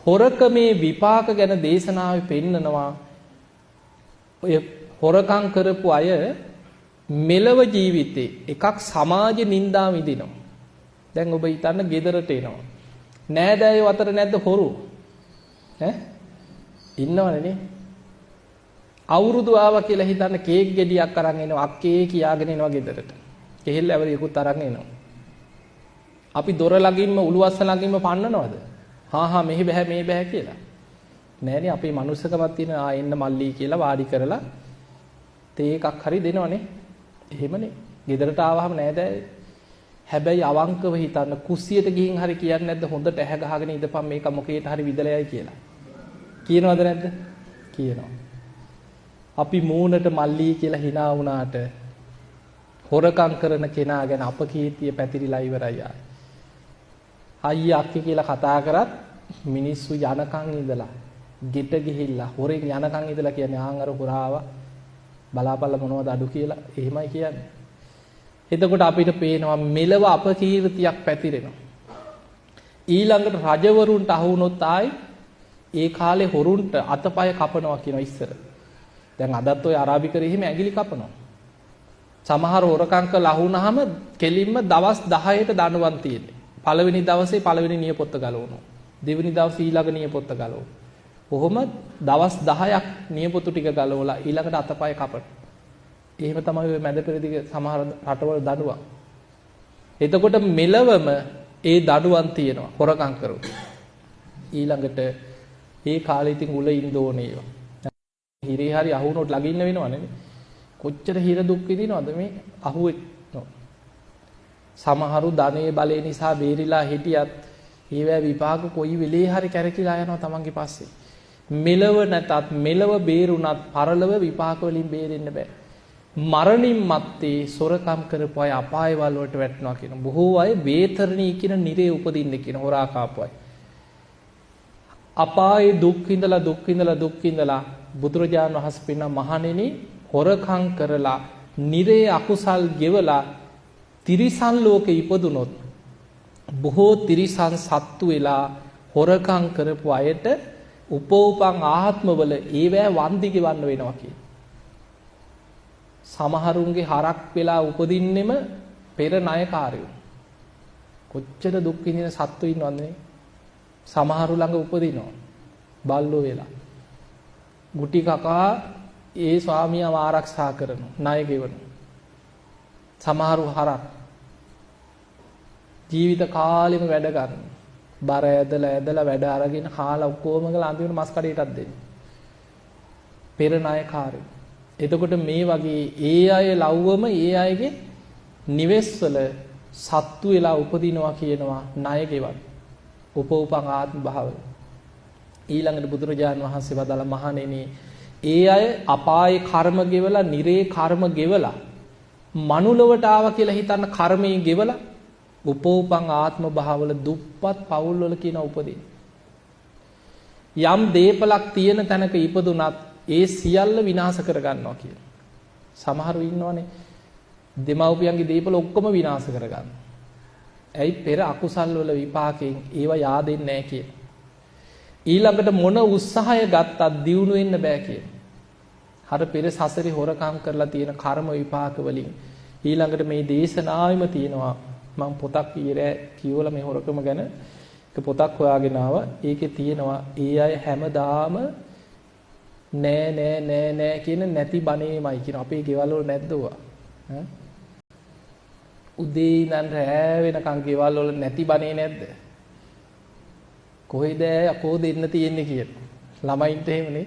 හොරකමේ විපාක ගැන දේශනාවේ පෙන්නනවා. ඔය හොරකම් කරපු අය මෙලව ජීවිතේ එකක් සමාජ නින්දා විඳිනවා. දැන් ඔබ හිතන්න ගෙදරට එනවා. නෑදෑයෝ අතර නැද්ද හොරු? ඉන්නවනේ නේ. අවුරුදු ආවා කියලා හිතන්න කේක් ගෙඩියක් අරන් එනවා. අක්කේ කියාගෙන එනවා ගෙදරට. කෙහෙල් ඇවරියකුත් අරන් එනවා. අපි දොර ළඟින්ම උළුවස්ස ළඟින්ම පන්නනවද? හා මෙහි බෑ මේ බෑ කියලා. නෑනේ අපේ මනුස්සකමක් තියෙන එන්න මල්ලි කියලා වාඩි කරලා තේ එකක් හරි දෙනවනේ. එහෙමනේ. ගෙදරට ආවහම නෑදෑයෝ. හැබැයි අවංකව හිතන්න කුස්සියට ගිහින් හරි කියන්නේ නැද්ද හොඳට ඇහැ ගහගෙන ඉඳපන් මේක මොකේට හරි විදලයයි කියලා. කියනවද නැද්ද? කියනවා. අපි මූණට මල්ලි කියලා hina වුණාට හොරකම් කරන කෙනා ගැන අපකීර්තිය පැතිරිලා ඉවරයි ආයි. අයියා අක්කේ කියලා කතා කරත් මිනිස්සු යනකන් ඉඳලා ගෙට ගිහිල්ලා හොරෙන් යනකන් ඉඳලා කියන්නේ ආන් අර හොරාව බලාපල්ල මොනවද අඩු කියලා එහෙමයි කියන්නේ. එතකොට අපිට පේනවා මෙලව අපකීර්තියක් පැතිරෙනවා. ඊළඟට රජවරුන්ට අහු වුණොත් ආයි ඒ කාලේ හොරුන්ට අතපය කපනවා කියනවා ඉස්සර. දැන් අදත් ඔය අරාබිකරේ එහෙම ඇඟිලි කපනවා. සමහර හොරකම් කරලා අහු වුණාම කෙලින්ම දවස් 10ට දඬුවම් තියෙන්නේ. පළවෙනි දවසේ පළවෙනි නියපොත්ත ගලවනවා. දෙවෙනි දවසේ ඊළඟ නියපොත්ත ගලවනවා. කොහොම දවස් 10ක් නියපොත්තු ටික ගලවලා ඊළඟට අතපය කපන. එහෙම තමයි ඔය මැද පෙරදිග සමහර රටවල දඬුවම්. එතකොට මෙලවම ඒ දඬුවම් තියෙනවා හොරකම් කරොත්. ඊළඟට ඒ කාලේ ඉතින් උල ඉන්න ඕනේ ඒවා. හිරේ හරි අහුනොත් ළඟින්න වෙනවනේ. කොච්චර හිර දුක් විඳිනවද මේ අහුවෙත්. සමහරු ධනේ බලේ නිසා බේරිලා හිටියත් ඒවැ විපාක කොයි වෙලේ හරි කැරකිලා යනවා තමන්ගේ පස්සේ. මෙලව නැතත් මෙලව බේරුණත් පරලව විපාක වලින් බේරෙන්න බෑ. මරණින් මත්තේ සොරකම් කරපු අය අපායවල වලට වැටෙනවා කියන. බොහෝ අය වේතරණී කියන නිරේ උපදින්න කියන හොරා කාපු අය. අපායේ දුක් විඳලා බුදුරජාණන් වහන්සේ පින්න මහණෙනි හොරකම් කරලා නිරේ අකුසල් ගෙවලා තිරිසන් ලෝකේ ඉපදුනොත් බොහෝ තිරිසන් සත්තු වෙලා හොරකම් කරපු අයට උපෝපං ආත්මවල ඒවැ වන්දි ගෙවන්න වෙනවා කියන. සමහරුන්ගේ හරක් වෙලා උපදින්නෙම පෙර ණයකාරයෝ. කොච්චර දුක් විඳින සත්තු ඉන්නවද නේ? සමහරු ළඟ උපදිනවා බල්ලෝ වෙලා. ගුටි කකා ඒ ස්වාමියාව ආරක්ෂා කරනවා ණය ගෙවනවා. සමහරු හරක් ජීවිත කාලෙම වැඩ ගන්න. බර ඇදලා වැඩ අරගෙන කාලා ඔක්කොම ගල අන්තිමට මස් කඩේටත් දෙන්නේ. පෙර ණයකාරයෝ. එතකොට මේ වගේ ඒ අය ලව්වම ඒ අයගේ නිවෙස්වල සත්තු වෙලා උපදිනවා කියනවා ණය ගෙවන්න. උපෝපං ආත්ම භාවය. ඊළඟට බුදුරජාණන් වහන්සේ වදාළ මහණෙනි ඒ අය අපායේ කර්ම ගෙවලා නිරේ කර්ම ගෙවලා මනුලවට ආවා කියලා හිතන්න කර්මයේ ගෙවලා උපෝපං ආත්ම භාවවල දුප්පත් පවුල් වල කියන උපදින. යම් දීපලක් තියෙන තැනක ඉපදුනත් ඒ සියල්ල විනාශ කර ගන්නවා කියන. සමහරු ඉන්නවනේ දෙමව්පියන්ගේ දීපල ඔක්කොම විනාශ කර ගන්නවා. ඇයි පෙර අකුසල් වල විපාකයෙන් ඒවා yaadෙන්නේ නැහැ කියන. ඊළඟට මොන උත්සාහය ගත්තත් දියුණු වෙන්න බෑ කියන. අර පෙර සසරේ හොරකම් කරලා තියෙන කර්ම විපාක වලින් ඊළඟට මේ දේශනාවෙම තියෙනවා. මම පොතක් කියවලා මේ හොරකම ගැන එක පොතක් හොයාගෙන ආවා. ඒකේ තියෙනවා ඒ අය හැමදාම නෑ කියන නැති බණේමයි කියන. අපේ ගෙවල් වල නැද්ද ඔවා? උදේ ඉඳන් රෑ වෙනකන් ගෙවල් වල නැති බණේ නැද්ද? කොහෙද යකෝ දෙන්න තියෙන්නේ කියන. ළමයින්ට එහෙමනේ.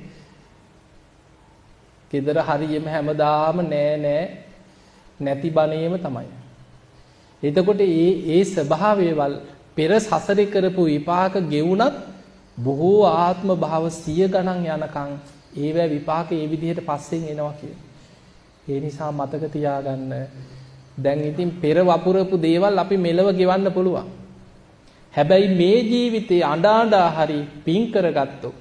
ගෙදර හරියම හැමදාම නෑ නැති බණේම තමයි. එතකොට ඒ ස්වභාවයවල් පෙර සසරේ කරපු විපාක ගෙවුනත් බොහෝ ආත්ම භාව 100 ගණන් යනකම් ඒවැ විපාක ඒ විදිහට පස්සෙන් එනවා කියන. ඒ නිසා මතක තියාගන්න දැන් ඉතින් පෙර වපුරපු දේවල් අපි මෙලව ගෙවන්න පුළුවන්. හැබැයි මේ ජීවිතේ අඬා හරි පින් කරගත්තොත්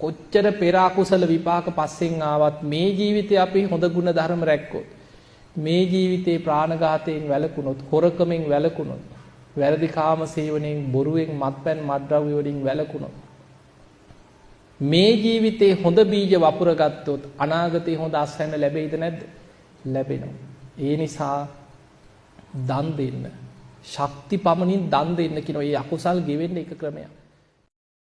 කොච්චර පෙර අකුසල විපාක පස්සෙන් ආවත් මේ ජීවිතේ අපි හොඳ ගුණ ධර්ම රැක්කොත් මේ ජීවිතේ ප්‍රාණඝාතයෙන් වැළකුණොත් හොරකමෙන් වැළකුණොත් වැරදි කාම සේවනයෙන් බොරුවෙන් මත්පැන් මත්ද්‍රව්‍ය වලින් වැළකුණොත් මේ ජීවිතේ හොඳ බීජ වපුර ගත්තොත් අනාගතේ හොඳ අස්වැන්න ලැබෙයිද නැද්ද? ලැබෙනවා. ඒ නිසා දන් දෙන්න. ශක්ති පමණින් දන් දෙන්න කියන ඔය අකුසල් ගෙවෙන්න එක ක්‍රමයක්.